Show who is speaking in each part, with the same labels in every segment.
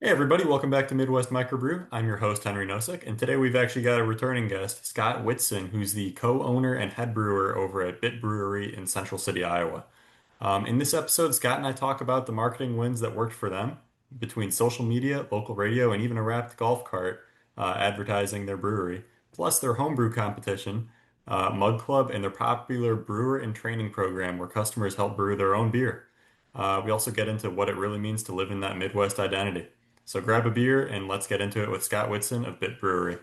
Speaker 1: Hey everybody, welcome back to Midwest Microbrew. I'm your host, Henry Nosek, and today we've actually got a returning guest, Scott Whitson, who's the co-owner and head brewer over at Bit Brewery in Central City, Iowa. In this episode, Scott and I talk about the marketing wins that worked for them between social media, local radio, and even a wrapped golf cart advertising their brewery, plus their homebrew competition, Mug Club, and their popular brewer and training program where customers help brew their own beer. We also get into what it really means to live in that Midwest identity. So grab a beer and let's get into it with Scott Whitson of Bit Brewery.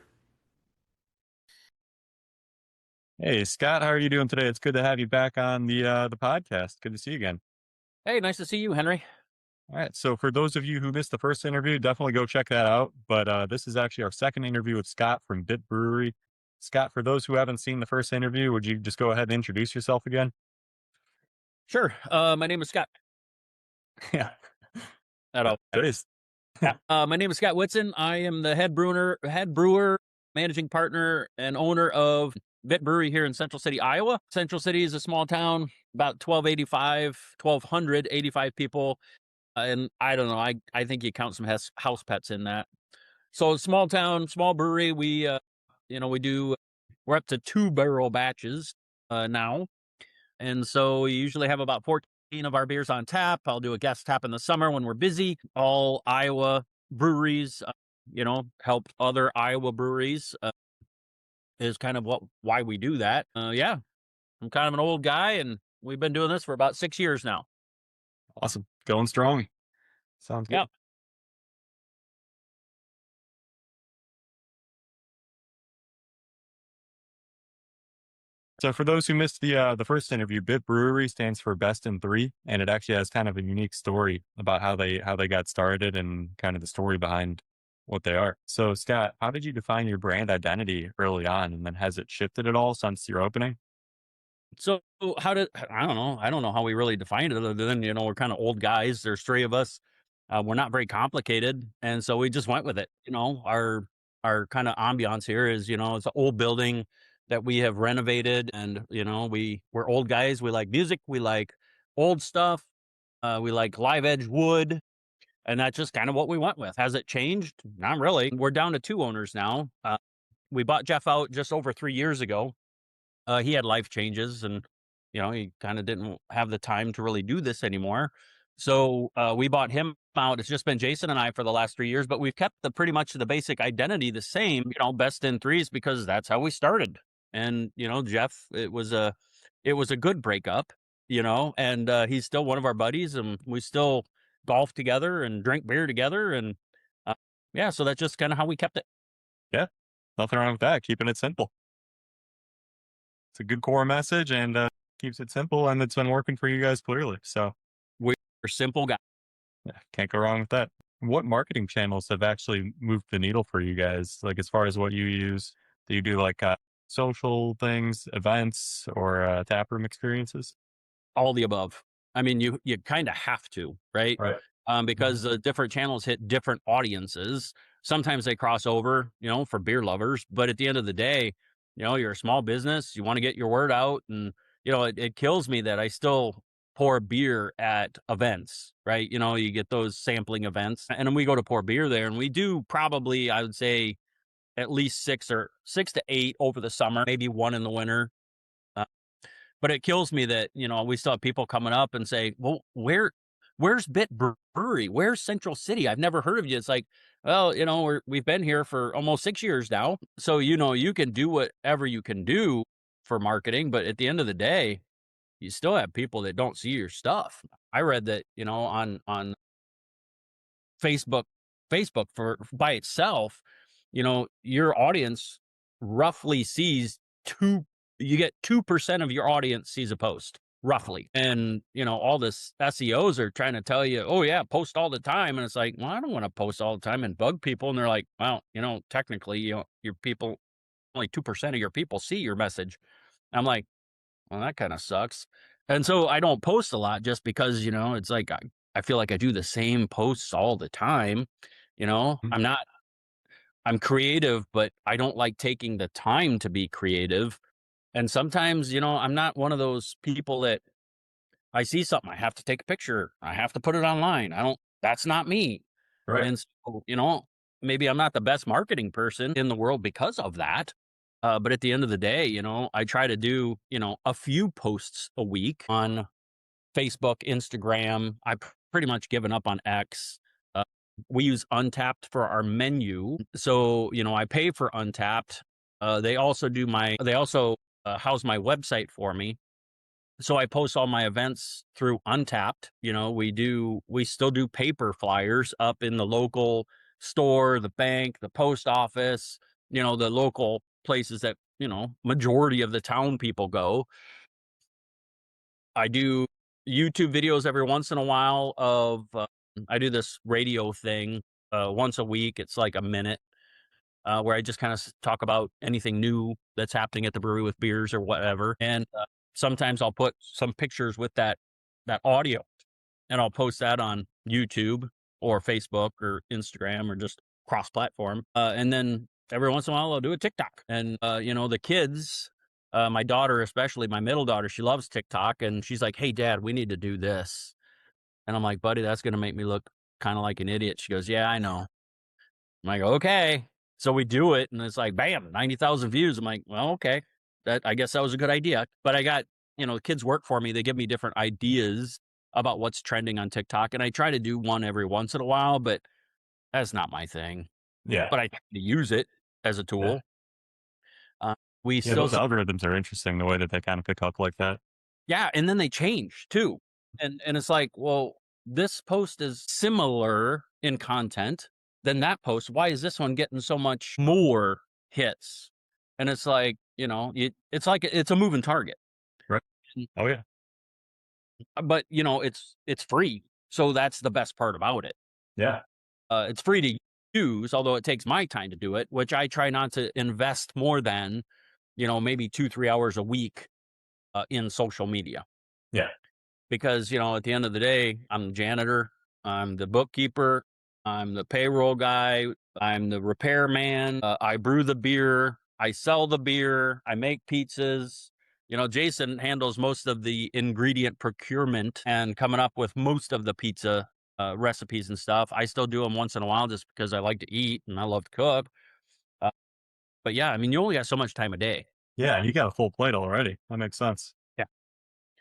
Speaker 2: Hey Scott, how are you doing today? It's good to have you back on the podcast. Good to see you again.
Speaker 3: Hey, nice to see you, Henry.
Speaker 2: All right, so for those of you who missed the first interview, definitely go check that out. But this is actually our second interview with Scott from Bit Brewery. Scott, for those who haven't seen the first interview, would you just go ahead and introduce yourself again?
Speaker 3: Sure. My name is Scott.
Speaker 2: Yeah,
Speaker 3: At all.
Speaker 2: it is.
Speaker 3: Yeah. My name is Scott Whitson. I am the head brewer, managing partner, and owner of Bit Brewery here in Central City, Iowa. Central City is a small town, about 1,285 people. And I don't know, I think you count some house pets in that. So small town, small brewery. We're up to 2 barrel batches now. And so we usually have about 14 of our beers on tap. I'll do a guest tap in the summer when we're busy. All Iowa breweries, help other Iowa breweries is kind of why we do that. Yeah, I'm kind of an old guy, and we've been doing this for about 6 years now.
Speaker 2: Awesome, going strong. Sounds good.
Speaker 3: Yeah.
Speaker 2: So for those who missed the first interview, Bit Brewery stands for Best in Three, and it actually has kind of a unique story about how they got started and kind of the story behind what they are. So Scott, how did you define your brand identity early on, and then has it shifted at all since your opening?
Speaker 3: So I don't know how we really defined it other than, we're kind of old guys. There's three of us. We're not very complicated. And so we just went with it. Our kind of ambiance here is, it's an old building that we have renovated, and, we're old guys. We like music. We like old stuff. We like live edge wood. And that's just kind of what we went with. Has it changed? Not really. We're down to two owners now. We bought Jeff out just over 3 years ago. He had life changes, and he kind of didn't have the time to really do this anymore. So we bought him out. It's just been Jason and I for the last 3 years, but we've kept pretty much the basic identity the same. Best in threes, because that's how we started. And Jeff, it was a good breakup. And he's still one of our buddies, and we still golf together and drink beer together, and uh, yeah, so that's just kind of how we kept it.
Speaker 2: Yeah, nothing wrong with that. Keeping it simple. It's a good core message and keeps it simple, and it's been working for you guys clearly. So
Speaker 3: We're simple guys.
Speaker 2: yeah, can't go wrong with that. What marketing channels have actually moved the needle for you guys? Like as far as what you use, do you do like social things, events, or taproom experiences?
Speaker 3: All the above. I mean, you kind of have to, right?
Speaker 2: Right.
Speaker 3: Because different channels hit different audiences. Sometimes they cross over, for beer lovers. But at the end of the day, you're a small business. You want to get your word out, and it kills me that I still pour beer at events, right? You get those sampling events, and then we go to pour beer there, and we do probably, I would say, at least 6 to 8 over the summer, maybe one in the winter. But it kills me that, we still have people coming up and say, well, where's Bit Brewery? Where's Central City? I've never heard of you. It's like, well, we've been here for almost 6 years now. So, you can do whatever you can do for marketing, but at the end of the day, you still have people that don't see your stuff. I read that, on Facebook, for by itself, your audience roughly sees you get 2% of your audience sees a post roughly. And, all this SEOs are trying to tell you, oh yeah, post all the time. And it's like, well, I don't want to post all the time and bug people. And they're like, well, technically, your people, only 2% of your people see your message. I'm like, well, that kind of sucks. And so I don't post a lot just because, it's like, I feel like I do the same posts all the time.
Speaker 2: Mhm.
Speaker 3: I'm creative, but I don't like taking the time to be creative. And sometimes, I'm not one of those people that I see something, I have to take a picture, I have to put it online. That's not me.
Speaker 1: Right.
Speaker 3: And so, maybe I'm not the best marketing person in the world because of that. But at the end of the day, I try to do, a few posts a week on Facebook, Instagram. Pretty much given up on X. Uh, we use Untapped for our menu. So, I pay for Untapped. They also house my website for me. So I post all my events through Untapped. We still do paper flyers up in the local store, the bank, the post office, the local places that, majority of the town people go. I do YouTube videos every once in a while I do this radio thing once a week. It's like a minute where I just kind of talk about anything new that's happening at the brewery with beers or whatever. And sometimes I'll put some pictures with that audio, and I'll post that on YouTube or Facebook or Instagram or just cross platform. And then every once in a while I'll do a TikTok. And the kids, my daughter especially, my middle daughter, she loves TikTok, and she's like, "Hey, Dad, we need to do this." And I'm like, "Buddy, that's going to make me look kind of like an idiot." She goes, "Yeah, I know." I'm like, "Okay." So we do it, and it's like, bam, 90,000 views. I'm like, "Well, okay. I guess that was a good idea." But I got, the kids work for me. They give me different ideas about what's trending on TikTok, and I try to do one every once in a while, but that's not my thing.
Speaker 1: Yeah.
Speaker 3: But I try to use it as a
Speaker 1: Yeah.
Speaker 3: tool. Uh, we
Speaker 2: Yeah,
Speaker 3: still,
Speaker 2: those algorithms are interesting the way that they kind of pick up like that.
Speaker 3: yeah, and then they change too, and it's like, well, this post is similar in content than that post. Why is this one getting so much more hits? And it's like, it's like it's a moving target.
Speaker 2: Right.
Speaker 3: And-
Speaker 2: Oh yeah.
Speaker 3: But it's free, so that's the best part about it.
Speaker 1: Yeah.
Speaker 3: It's free to use, although it takes my time to do it, which I try not to invest more than maybe 2-3 hours a week in social media.
Speaker 1: Yeah.
Speaker 3: Because at the end of the day, I'm the janitor, I'm the bookkeeper, I'm the payroll guy, I'm the repairman, I brew the beer, I sell the beer, I make pizzas. Jason handles most of the ingredient procurement and coming up with most of the pizza recipes and stuff. I still do them once in a while just because I like to eat and I love to cook. uh, but yeah, I mean, you only got so much time a day.
Speaker 2: Yeah, and you got a full plate already. That makes sense.
Speaker 3: Yeah.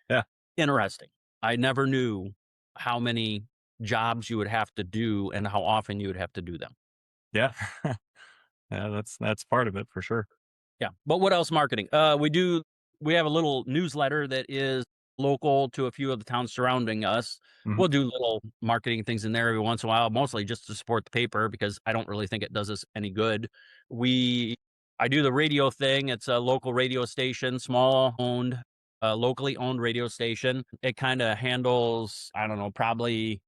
Speaker 2: Yeah.
Speaker 3: Interesting. I never knew how many jobs you would have to do and how often you would have to do them.
Speaker 2: Yeah. Yeah, that's part of it for sure.
Speaker 3: Yeah. But what else marketing? We have a little newsletter that is local to a few of the towns surrounding us.
Speaker 1: Mhm.
Speaker 3: We'll do little marketing things in there every once in a while, mostly just to support the paper because I don't really think it does us any good. I do the radio thing. It's a local radio station, locally owned radio station. It kind of handles, I don't know, probably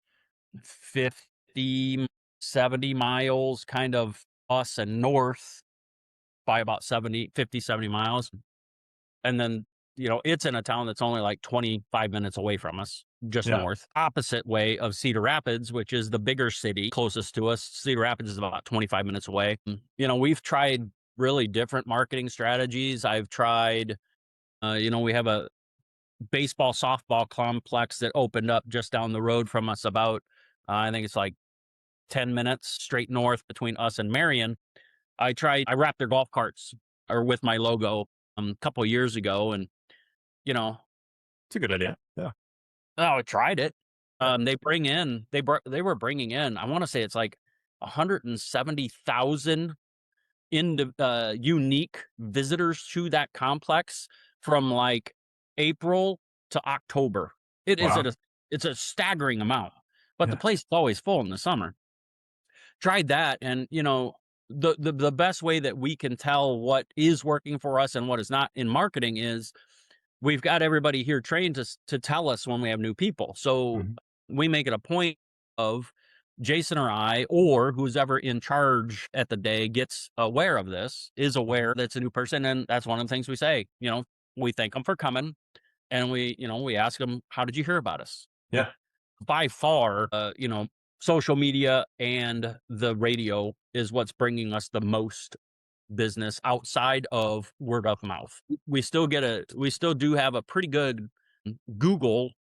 Speaker 3: 50, 70 miles kind of us and north by about 70 miles. And then, it's in a town that's only like 25 minutes away from us, just
Speaker 1: Yeah.
Speaker 3: north, opposite way of Cedar Rapids, which is the bigger city closest to us. Cedar Rapids is about 25 minutes away. We've tried really different marketing strategies. I've tried, we have a baseball softball complex that opened up just down the road from us about, I think it's like 10 minutes straight north between us and Marion. I wrapped their golf carts or with my logo a couple of years ago, and you know,
Speaker 2: It's a good idea. Yeah.
Speaker 3: I tried it.
Speaker 1: Yeah.
Speaker 3: They were bringing in, I want to say it's like 170,000 unique visitors to that complex from like April to October. It is
Speaker 1: Wow.
Speaker 3: it's a staggering amount, but the
Speaker 1: Yeah.
Speaker 3: place is always full in the summer. Tried that, and the best way that we can tell what is working for us and what is not in marketing is we've got everybody here trained to tell us when we have new people. So
Speaker 1: Mhm.
Speaker 3: we make it a point of Jason or I, or who's ever in charge at the day, gets aware of this, is aware that it's a new person. And that's one of the things we say. We thank them for coming, and we ask them, how did you hear about us?
Speaker 1: Yeah.
Speaker 3: By far, social media and the radio is what's bringing us the most business outside of word of mouth. We still do have a pretty good Google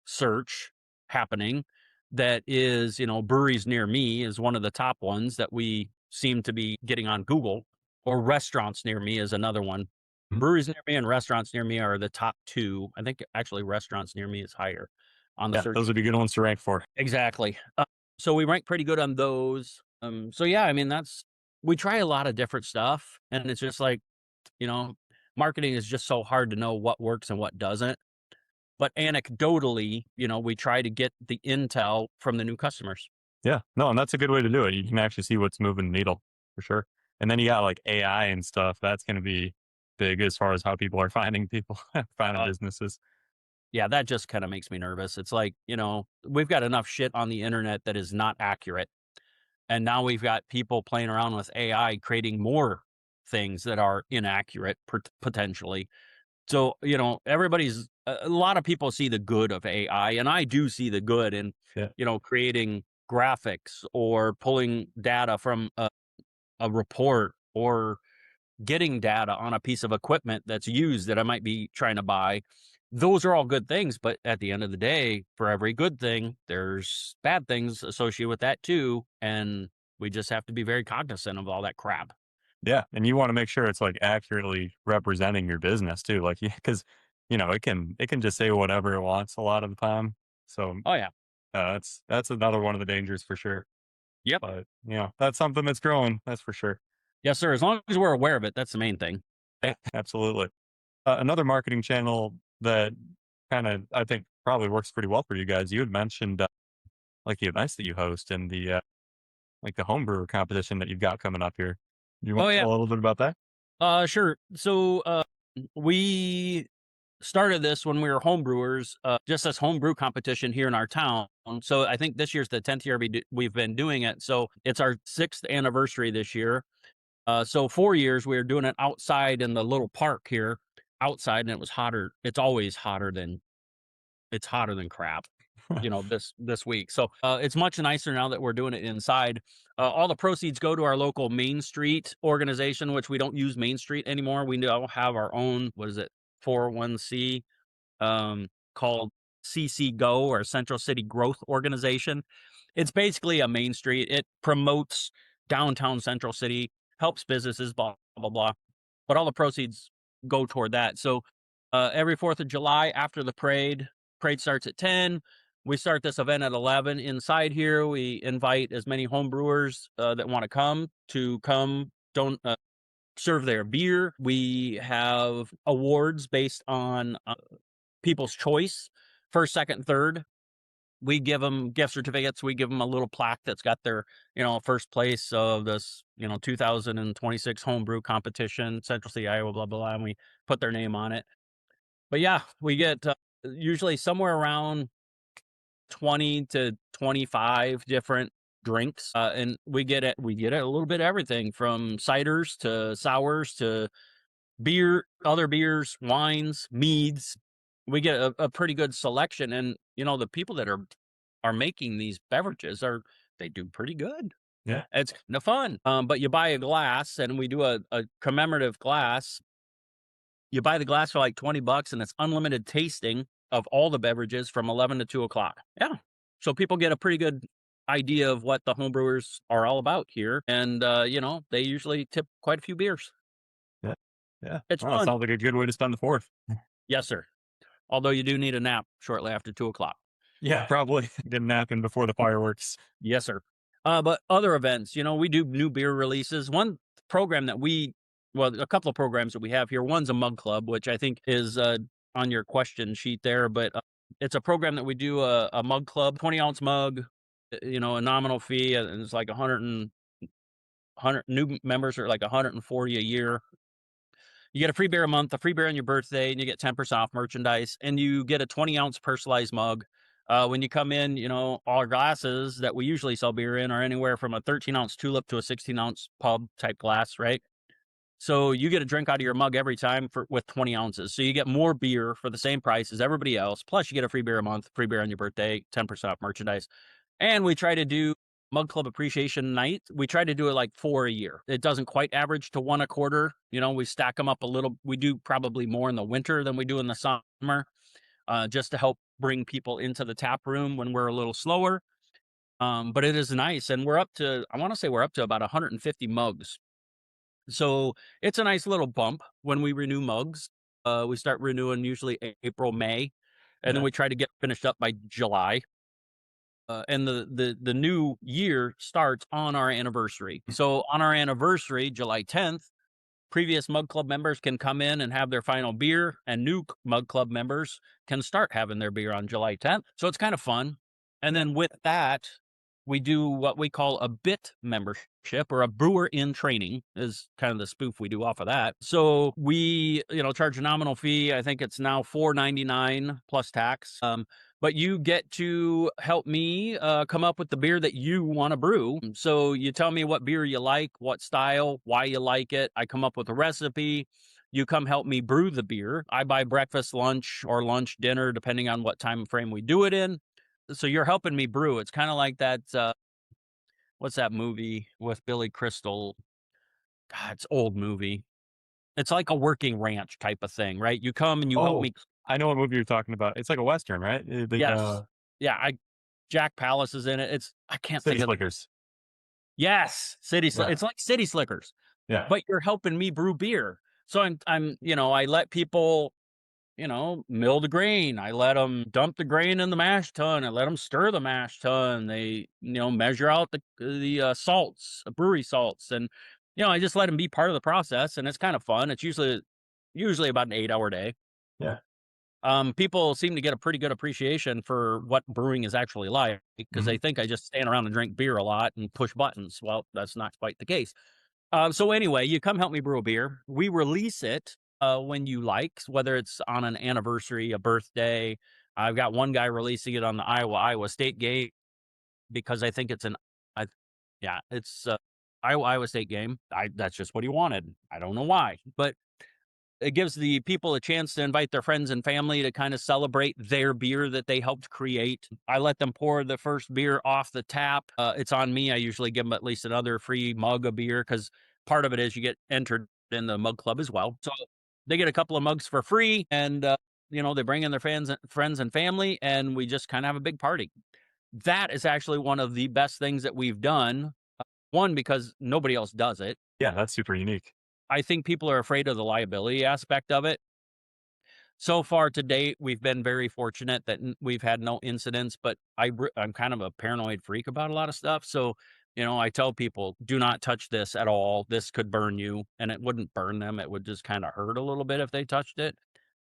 Speaker 3: search happening. that is, breweries near me is one of the top ones that we seem to be getting on Google, or restaurants near me is another one.
Speaker 2: Mhm.
Speaker 3: Breweries near me and restaurants near me are the top two. I think actually restaurants near me is higher on the
Speaker 2: Yeah,
Speaker 3: search.
Speaker 2: those would be good ones to rank for.
Speaker 3: Exactly. So we rank pretty good on those. So yeah, I mean, we try a lot of different stuff, and it's just like, you know, marketing is just so hard to know what works and what doesn't. But anecdotally, we try to get the intel from the new customers.
Speaker 2: Yeah, no, and that's a good way to do it. You can actually see what's moving the needle for sure. And then you got like AI and stuff. That's going to be big as far as how people are finding people, finding
Speaker 3: Uh,
Speaker 2: businesses.
Speaker 3: yeah, that just kind of makes me nervous. It's like, we've got enough shit on the internet that is not accurate. And now we've got people playing around with AI creating more things that are inaccurate potentially. So, a lot of people see the good of AI, and I do see the good in,
Speaker 2: Yeah,
Speaker 3: creating graphics or pulling data from a report, or getting data on a piece of equipment that's used that I might be trying to buy. Those are all good things, but at the end of the day, for every good thing, there's bad things associated with that too, and we just have to be very cognizant of all that crap.
Speaker 2: yeah, and you want to make sure it's like accurately representing your business too. Like, because it can just say whatever it wants a lot of the time. So
Speaker 3: Oh yeah.
Speaker 2: that's another one of the dangers for sure.
Speaker 3: Yep.
Speaker 2: But that's something that's growing. That's for sure.
Speaker 3: Yes, sir. As long as we're aware of it, that's the main thing.
Speaker 2: Yeah, absolutely. Another marketing channel that kind of I think probably works pretty well for you guys. You had mentioned like the events that you host and the like the homebrew competition that you've got coming up here. You want
Speaker 3: Oh
Speaker 2: to
Speaker 3: yeah.
Speaker 2: tell a little bit about that?
Speaker 3: Sure. So we started this when we were homebrewers, just as homebrew competition here in our town. So I think this year's the 10th year we've been doing it. So it's our 6th anniversary this year. So 4 years we were doing it outside in the little park here, outside, and it was hotter. It's always hotter than crap. This week. So it's much nicer now that we're doing it inside. All the proceeds go to our local Main Street organization, which we don't use Main Street anymore. We now have our own, what is it, 401c, called CC Go, or Central City Growth Organization. It's basically a Main Street. It promotes downtown Central City, helps businesses, blah, blah, blah. But all the proceeds go toward that. So every 4th of July after the parade starts at 10. We start this event at 11 inside here. We invite as many home brewers that want to come, don't serve their beer. We have awards based on people's choice, first, second, third. We give them gift certificates. We give them a little plaque that's got their, first place of this, 2026 homebrew competition, Central City, Iowa, blah, blah, blah. And we put their name on it. But yeah, we get usually somewhere around 20 to 25 different drinks. And we get a little bit of everything from ciders to sours to beer, other beers, wines, meads. We get a pretty good selection, and the people that are making these beverages they do pretty good.
Speaker 2: Yeah.
Speaker 3: It's kind of fun. But you buy a glass, and we do a commemorative glass. You buy the glass for like $20, and it's unlimited tasting of all the beverages from 11 to 2 o'clock. Yeah. So people get a pretty good idea of what the homebrewers are all about here. And, they usually tip quite a few beers.
Speaker 2: Yeah. Yeah.
Speaker 3: It's
Speaker 2: Well, that
Speaker 3: fun.
Speaker 2: sounds like a good way to spend the fourth.
Speaker 3: Yes, sir. Although you do need a nap shortly after 2 o'clock.
Speaker 2: Yeah, probably get napping before the fireworks.
Speaker 3: Yes, sir. But other events, we do new beer releases. One program a couple of programs that we have here. One's a mug club, which I think is on your question sheet there. But it's a program that we do, a mug club, 20-ounce mug, a nominal fee. And it's like 100 new members are like 140 a year. You get a free beer a month, a free beer on your birthday, and you get 10% off merchandise, and you get a 20-ounce personalized mug. When you come in, all our glasses that we usually sell beer in are anywhere from a 13-ounce tulip to a 16-ounce pub type glass, right? So you get a drink out of your mug every time with 20 ounces. So you get more beer for the same price as everybody else. Plus, you get a free beer a month, free beer on your birthday, 10% off merchandise. And we try to do Mug Club Appreciation Night. We try to do it like 4 a year. It doesn't quite average to 1 a quarter. We stack them up a little. We do probably more in the winter than we do in the summer, just to help bring people into the tap room when we're a little slower. But it is nice, and we're up to, I want to say we're up to about 150 mugs. So it's a nice little bump when we renew mugs. We start renewing usually April, May, and then
Speaker 1: Yeah.
Speaker 3: we try to get finished up by July. And the new year starts on our anniversary. So on our anniversary, July 10th, previous Mug Club members can come in and have their final beer, and new Mug Club members can start having their beer on July 10th. So it's kind of fun. And then with that, we do what we call a Bit membership, or a brewer in training is kind of the spoof we do off of that. So we, charge a nominal fee. I think it's now $4.99 plus tax. But you get to help me come up with the beer that you want to brew. So you tell me what beer you like, what style, why you like it. I come up with a recipe. You come help me brew the beer. I buy breakfast, lunch, or lunch, dinner, depending on what time frame we do it in. So you're helping me brew. It's kind of like that. What's that movie with Billy Crystal? God, it's old movie. It's like a working ranch type of thing, right? You come and you help
Speaker 2: Oh,
Speaker 3: me.
Speaker 2: I know what movie you're talking about. It's like a Western, right?
Speaker 3: Yes. Yeah. Jack Palance is in it. I can't
Speaker 2: City
Speaker 3: think of.
Speaker 2: Slickers.
Speaker 3: Yes.
Speaker 2: Yeah.
Speaker 3: It's like City Slickers,
Speaker 2: Yeah.
Speaker 3: but you're helping me brew beer. So I let people, mill the grain. I let them dump the grain in the mash tun. I let them stir the mash tun. They, measure out the salts, brewery salts. And, I just let them be part of the process, and it's kind of fun. It's usually about an 8-hour day.
Speaker 2: Yeah.
Speaker 3: People seem to get a pretty good appreciation for what brewing is actually like, because
Speaker 2: Mhm.
Speaker 3: they think I just stand around and drink beer a lot and push buttons. Well, that's not quite the case. So anyway, you come help me brew a beer. We release it when you like, whether it's on an anniversary, a birthday. I've got one guy releasing it on the Iowa State game, because I think I, yeah, it's Iowa State game. That's just what he wanted. I don't know why, but it gives the people a chance to invite their friends and family to kind of celebrate their beer that they helped create. I let them pour the first beer off the tap. It's on me. I usually give them at least another free mug of beer, because part of it is you get entered in the mug club as well. So they get a couple of mugs for free, and they bring in their friends and family, and we just kind of have a big party. That is actually one of the best things that we've done. One, because nobody else does it.
Speaker 2: Yeah, that's super unique.
Speaker 3: I think people are afraid of the liability aspect of it. So far to date, we've been very fortunate that we've had no incidents, but I'm kind of a paranoid freak about a lot of stuff. So, I tell people, do not touch this at all. This could burn you, and it wouldn't burn them. It would just kind of hurt a little bit if they touched it.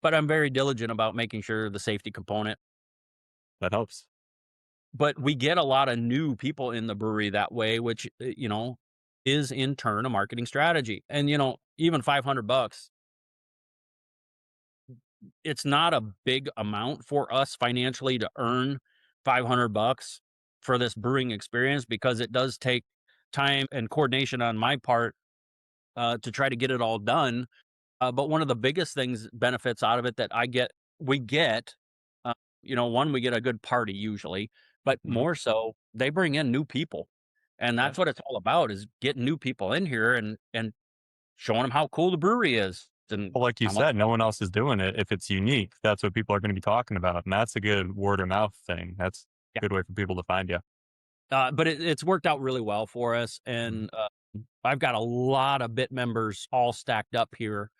Speaker 3: But I'm very diligent about making sure the safety component.
Speaker 2: That helps.
Speaker 3: But we get a lot of new people in the brewery that way, which, is in turn a marketing strategy. And, even $500, it's not a big amount for us financially to earn $500 for this brewing experience, because it does take time and coordination on my part to try to get it all done. But one of the biggest things, benefits out of it that we get, one, we get a good party usually, but
Speaker 2: Mhm.
Speaker 3: more so, they bring in new people. And
Speaker 2: Yeah.
Speaker 3: that's what it's all about, is getting new people in here and showing them how cool the brewery is and
Speaker 2: Well, like you
Speaker 3: how much.
Speaker 2: said, no one else is doing it. If it's unique, that's what people are going to be talking about. And that's a good word of mouth thing. That's a good way for people to find you.
Speaker 3: But it's worked out really well for us,
Speaker 2: Mhm.
Speaker 3: and I've got a lot of Bit members all stacked up here.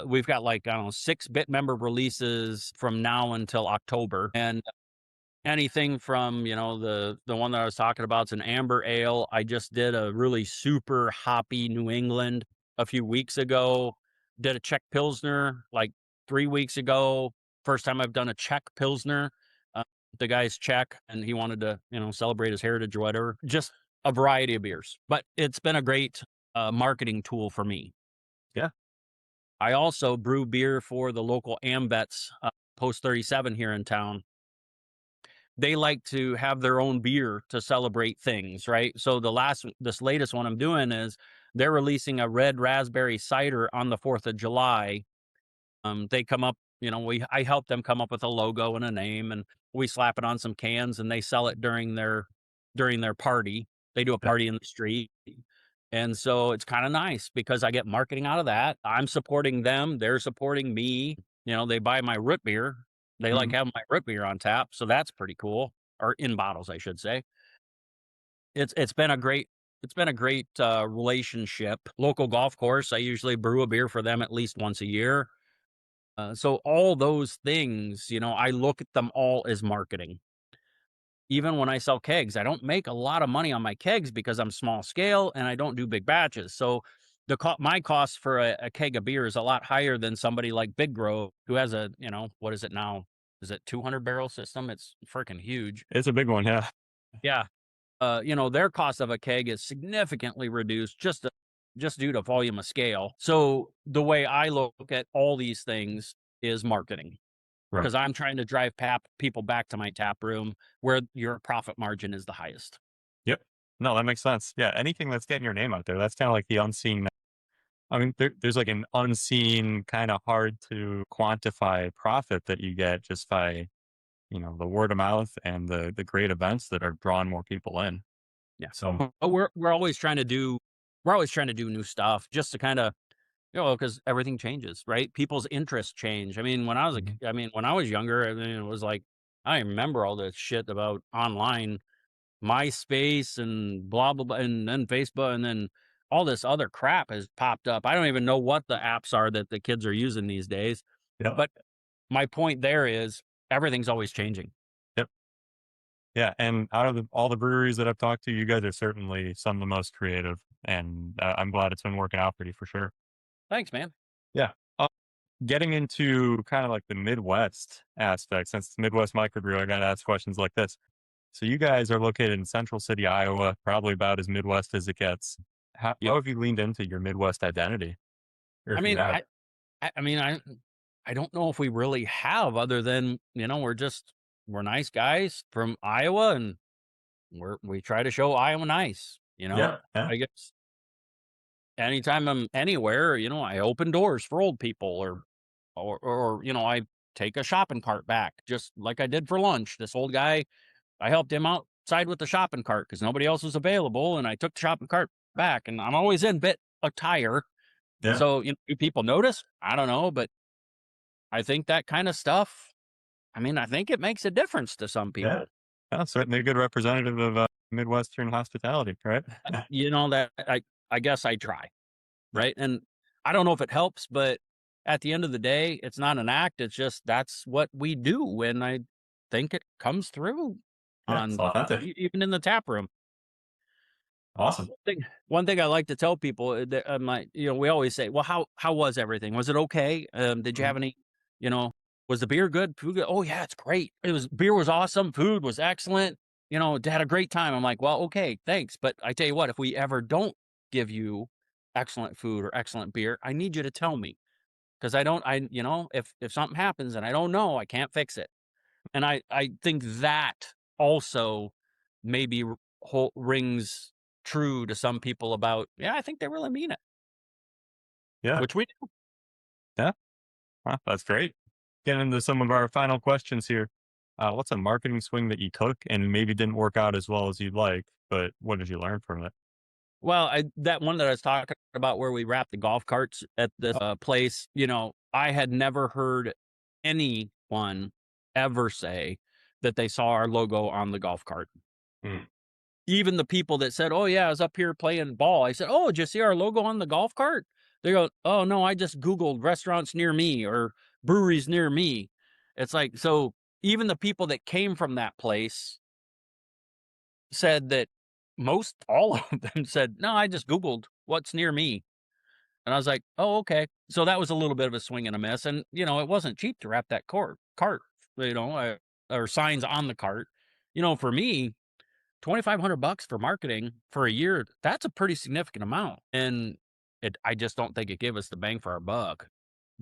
Speaker 3: We've got, like, I don't know, 6 Bit member releases from now until October, and anything from, the one that I was talking about is an amber ale. I just did a really super hoppy New England a few weeks ago. Did a Czech Pilsner like 3 weeks ago. First time I've done a Czech Pilsner. Uh, the guy's Czech, and he wanted to, celebrate his heritage or whatever. Just a variety of beers, but it's been a great marketing tool for me.
Speaker 2: Yeah.
Speaker 3: I also brew beer for the local AMVETS, Post 37 here in town. They like to have their own beer to celebrate things, right? So this latest one I'm doing is they're releasing a red raspberry cider on the 4th of July. They come up, I help them come up with a logo and a name, and we slap it on some cans, and they sell it during their party. They do a
Speaker 2: Yeah.
Speaker 3: party in the street. And so it's kind of nice, because I get marketing out of that. I'm supporting them, they're supporting me. They buy my root beer. They like
Speaker 2: Mhm.
Speaker 3: having my root beer on tap, so that's pretty cool, or in bottles, I should say. It's been a great relationship. Local golf course, I usually brew a beer for them at least once a year. So all those things, I look at them all as marketing. Even when I sell kegs, I don't make a lot of money on my kegs because I'm small scale and I don't do big batches. So my cost for a keg of beer is a lot higher than somebody like Big Grow who has a, what is it now? Is it 200 barrel system? It's freaking huge.
Speaker 2: It's a big one, yeah.
Speaker 3: Yeah. Their cost of a keg is significantly reduced just due to volume of scale. So the way I look at all these things is marketing
Speaker 2: Right.
Speaker 3: because I'm trying to drive people back to my tap room where your profit margin is the highest.
Speaker 2: Yep. No, that makes sense. Yeah, anything that's getting your name out there, that's kind of like the unseen. I mean, there's like an unseen, kind of hard to quantify profit that you get just by, the word of mouth and the great events that are drawing more people in.
Speaker 3: Yeah.
Speaker 2: So,
Speaker 3: But we're always trying to do new stuff just to kind of, because everything changes, right? People's interests change. I mean,
Speaker 2: mhm.
Speaker 3: when I was younger, I mean, it was like I remember all this shit about online MySpace and blah blah blah, and then Facebook, and then all this other crap has popped up. I don't even know what the apps are that the kids are using these days.
Speaker 2: Yep.
Speaker 3: But my point there is everything's always changing.
Speaker 2: Yep. Yeah, and out of all the breweries that I've talked to, you guys are certainly some of the most creative, and I'm glad it's been working out for you for sure.
Speaker 3: Thanks, man.
Speaker 2: Yeah. Getting into kind of like the Midwest aspect, since it's Midwest Microbrew, I got to ask questions like this. So you guys are located in Central City, Iowa, probably about as Midwest as it gets. How
Speaker 3: Yep.
Speaker 2: have you leaned into your Midwest identity? Or
Speaker 3: I
Speaker 2: if you
Speaker 3: mean,
Speaker 2: have?
Speaker 3: I mean, I don't know if we really have, other than we're nice guys from Iowa, and we try to show Iowa nice.
Speaker 2: Yeah. Yeah.
Speaker 3: I guess anytime I'm anywhere, I open doors for old people, or I take a shopping cart back, just like I did for lunch. This old guy, I helped him outside with the shopping cart because nobody else was available, and I took the shopping cart back. And I'm always in bit attire,
Speaker 2: Yeah.
Speaker 3: so do people notice? I don't know, but I think that kind of stuff. I mean, I think it makes a difference to some
Speaker 2: Yeah.
Speaker 3: people.
Speaker 2: That's certainly a good representative of Midwestern hospitality, right?
Speaker 3: That I guess I try,
Speaker 2: Yeah.
Speaker 3: right? And I don't know if it helps, but at the end of the day, it's not an act. It's just that's what we do, and I think it comes through
Speaker 2: Yeah. It's
Speaker 3: on
Speaker 2: authentic.
Speaker 3: even in the tap room.
Speaker 2: Awesome.
Speaker 3: One thing I like to tell people that we always say, well, how was everything? Was it okay? Did you
Speaker 2: Mhm.
Speaker 3: have any, you know, was the beer good? Food good? Oh yeah, it's great. Beer was awesome. Food was excellent. Had a great time. I'm like, well, okay, thanks. But I tell you what, if we ever don't give you excellent food or excellent beer, I need you to tell me because I don't, I, if something happens and I don't know, I can't fix it. And I think that also maybe rings true to some people about, yeah, I think they really mean it,
Speaker 2: Yeah.
Speaker 3: which we do.
Speaker 2: Yeah. Wow, that's great. Getting into some of our final questions here. What's a marketing swing that you took and maybe didn't work out as well as you'd like, but what did you learn from it?
Speaker 3: Well, that one that I was talking about where we wrapped the golf carts at this place, I had never heard anyone ever say that they saw our logo on the golf cart.
Speaker 2: Mm.
Speaker 3: Even the people that said, "Oh yeah, I was up here playing ball." I said, "Oh, did you see our logo on the golf cart?" They go, "Oh no, I just Googled restaurants near me or breweries near me." It's like, so even the people that came from that place said that most all of them said, "No, I just Googled what's near me." And I was like, "Oh, okay." So that was a little bit of a swing and a miss. And, it wasn't cheap to wrap that cart, or signs on the cart. For me, $2,500 for marketing for a year, that's a pretty significant amount. And I just don't think it gave us the bang for our buck.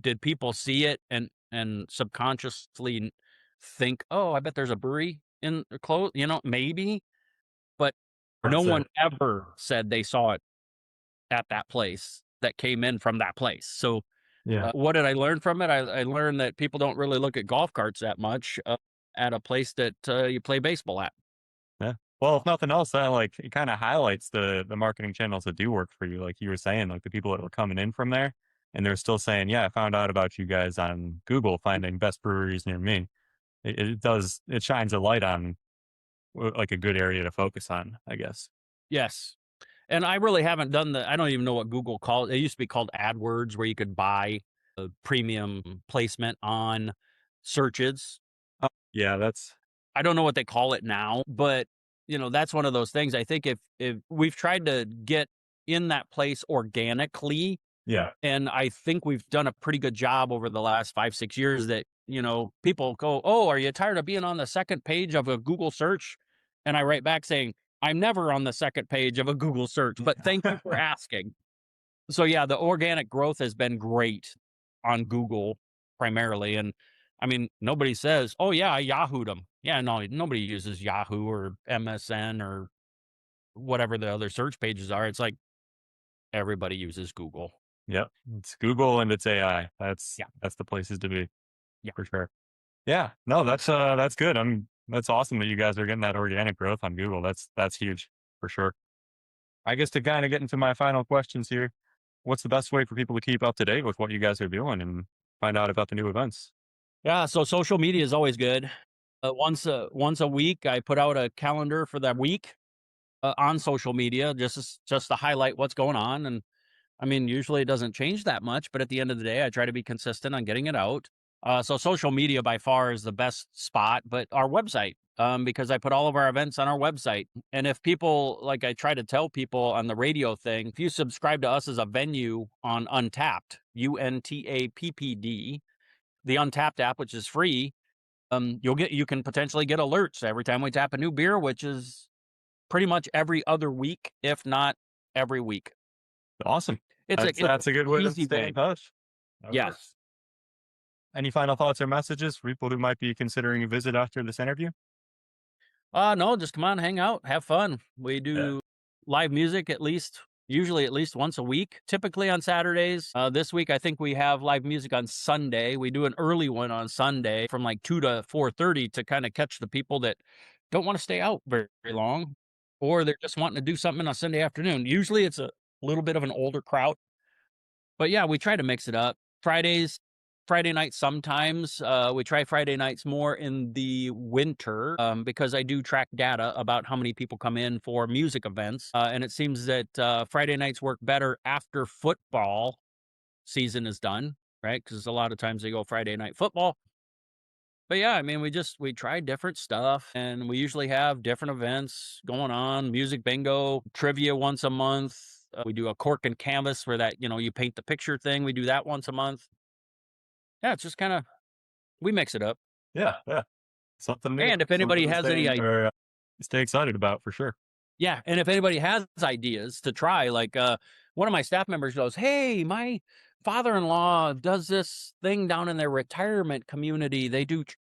Speaker 3: Did people see it and subconsciously think, "Oh, I bet there's a brewery in close," maybe, but
Speaker 2: Hard to
Speaker 3: no
Speaker 2: say.
Speaker 3: one ever said they saw it at that place that came in from that place. So,
Speaker 2: Yeah.
Speaker 3: what did I learn from it? I learned that people don't really look at golf carts that much at a place that you play baseball at.
Speaker 2: Yeah. Well, if nothing else, that like it kind of highlights the marketing channels that do work for you. Like you were saying, like the people that were coming in from there and they're still saying, yeah, I found out about you guys on Google finding best breweries near me. It shines a light on like a good area to focus on, I guess.
Speaker 3: Yes. And I really haven't done I don't even know what Google called it. Used to be called AdWords, where you could buy a premium placement on searches.
Speaker 2: Oh, yeah, that's
Speaker 3: I don't know what they call it now, but that's one of those things. I think if we've tried to get in that place organically,
Speaker 2: yeah.
Speaker 3: and I think we've done a pretty good job over the last 5, 6 years that, people go, "Oh, are you tired of being on the second page of a Google search?" And I write back saying, "I'm never on the second page of a Google search, but thank you for asking." So yeah, the organic growth has been great on Google primarily. And I mean, nobody says, "Oh yeah, I Yahooed them." Yeah, no, nobody uses Yahoo or MSN or whatever the other search pages are. It's like everybody uses Google.
Speaker 2: Yep. It's Google and it's AI.
Speaker 3: Yeah.
Speaker 2: That's the places to be
Speaker 3: Yeah.
Speaker 2: for sure. Yeah. No, that's good. That's awesome that you guys are getting that organic growth on Google. That's huge for sure. I guess to kind of get into my final questions here, what's the best way for people to keep up to date with what you guys are doing and find out about the new events?
Speaker 3: Yeah, so social media is always good. Once a week, I put out a calendar for that week on social media, just to highlight what's going on. And I mean, usually it doesn't change that much, but at the end of the day, I try to be consistent on getting it out. So social media by far is the best spot, but our website, because I put all of our events on our website. And if people, like I try to tell people on the radio thing, if you subscribe to us as a venue on Untapped, UNTAPPD, the Untapped app, which is free, you can potentially get alerts every time we tap a new beer, which is pretty much every other week, if not every week.
Speaker 2: Awesome.
Speaker 3: It's it's
Speaker 2: That's a good way to
Speaker 3: easy
Speaker 2: stay
Speaker 3: way.
Speaker 2: in touch. Of course.
Speaker 3: Yes.
Speaker 2: Any final thoughts or messages for people who might be considering a visit after this interview?
Speaker 3: No, just come on, hang out, have fun. We
Speaker 2: Yeah.
Speaker 3: do live music usually at least once a week, typically on Saturdays. This week, I think we have live music on Sunday. We do an early one on Sunday from like 2 to 4:30 to kind of catch the people that don't want to stay out very long, or they're just wanting to do something on a Sunday afternoon. Usually it's a little bit of an older crowd. But yeah, we try to mix it up. Friday nights sometimes. We try Friday nights more in the winter, because I do track data about how many people come in for music events. And it seems that Friday nights work better after football season is done, right? Because a lot of times they go Friday night football. But yeah, I mean, we try different stuff, and we usually have different events going on. Music bingo, trivia once a month. We do a cork and canvas where you paint the picture thing. We do that once a month. Yeah, it's just kind of we mix it up.
Speaker 2: Yeah. Yeah. Something new.
Speaker 3: And if
Speaker 2: Something
Speaker 3: anybody
Speaker 2: to
Speaker 3: has any
Speaker 2: stay excited about for sure.
Speaker 3: Yeah, and if anybody has ideas to try, like, one of my staff members goes, "Hey, my father-in-law does this thing down in their retirement community.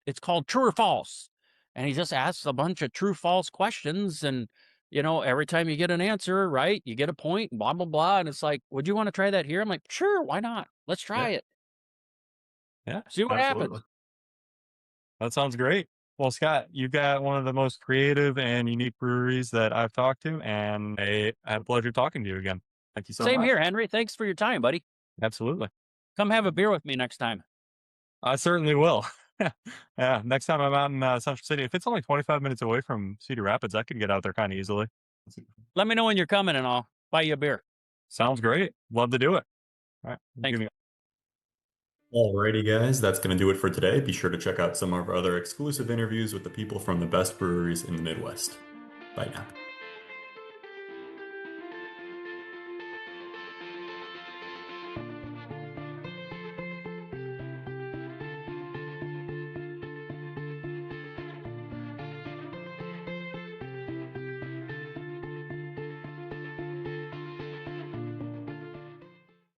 Speaker 3: It's called true or false." And he just asks a bunch of true false questions, and every time you get an answer right, you get a point, blah blah blah. And it's like, "Would you want to try that here?" I'm like, "Sure, why not? Let's
Speaker 2: Yeah.
Speaker 3: try it.
Speaker 2: Yeah.
Speaker 3: See what
Speaker 2: Absolutely.
Speaker 3: happens."
Speaker 2: That sounds great. Well, Scott, you've got one of the most creative and unique breweries that I've talked to, and I had a pleasure talking to you again. Thank you so
Speaker 3: Same
Speaker 2: much.
Speaker 3: here, Henry. Thanks for your time, buddy.
Speaker 2: Absolutely.
Speaker 3: Come have a beer with me next time.
Speaker 2: I certainly will. Yeah. Next time I'm out in Central City, if it's only 25 minutes away from Cedar Rapids, I could get out there kind of easily.
Speaker 3: Let me know when you're coming, and I'll buy you a beer.
Speaker 2: Sounds great. Love to do it. All right.
Speaker 3: Thanks.
Speaker 1: Alrighty, guys, that's going to do it for today. Be sure to check out some of our other exclusive interviews with the people from the best breweries in the Midwest. Bye now.